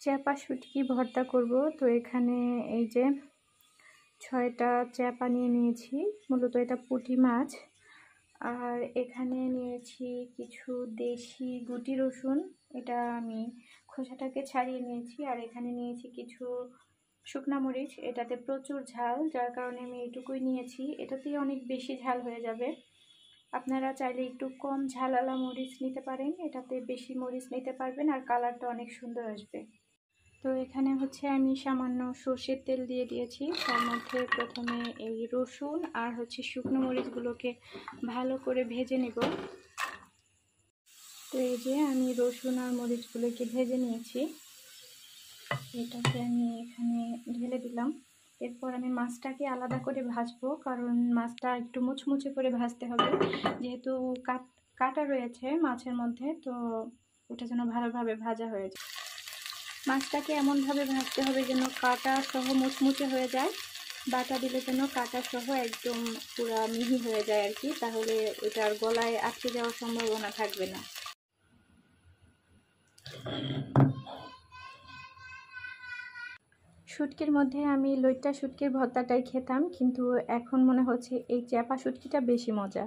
চ্যাপা শুটকি ভর্তা করব। তো এখানে এই যে 6টা চ্যাপা নিয়ে নিয়েছি, মূলত এটা পুঁটি মাছ। আর এখানে নিয়েছি কিছু দেশি গুটি রসুন, এটা আমি খোসাটাকে ছাড়িয়ে নিয়েছি। আর এখানে নিয়েছি কিছু শুকনা মরিচ, এটাতে প্রচুর ঝাল, যার কারণে আমি এটুকুই নিয়েছি। এটাতেই অনেক বেশি ঝাল হয়ে যাবে। আপনারা চাইলে একটু কম ঝালালা মরিচ নিতে পারেন, এটাতে বেশি মরিচ নিতে পারবেন আর কালারটা অনেক সুন্দর আসবে। তো এখানে হচ্ছে আমি সামান্য সর্ষের তেল দিয়ে দিয়েছি। তার মধ্যে প্রথমে এই রসুন আর হচ্ছে শুকনো মরিচগুলোকে ভালো করে ভেজে নেব। তো এই যে আমি রসুন আর মরিচগুলোকে ভেজে নিয়েছি, এটাকে আমি এখানে ঢেলে দিলাম। এরপর আমি মাছটাকে আলাদা করে ভাজবো, কারণ মাছটা একটু মুচমুচে করে ভাজতে হবে, যেহেতু কাটা রয়েছে মাছের মধ্যে, তো ওটা যেন ভালোভাবে ভাজা হয়ে যায়। মাছটাকে এমনভাবে ভাজতে হবে যেন কাটা সহ মুচমুচে হয়ে যায়, বাটা দিলে যেন কাটা সহ একদম পুরা মিহি হয়ে যায় আর কি, তাহলে ওটার গলায় আটকে যাওয়ার সম্ভাবনা থাকবে না। শুটকির মধ্যে আমি লইট্টা শুটকির ভর্তাটাই খেতাম, কিন্তু এখন মনে হচ্ছে এই চ্যাপা শুটকিটা বেশি মজা।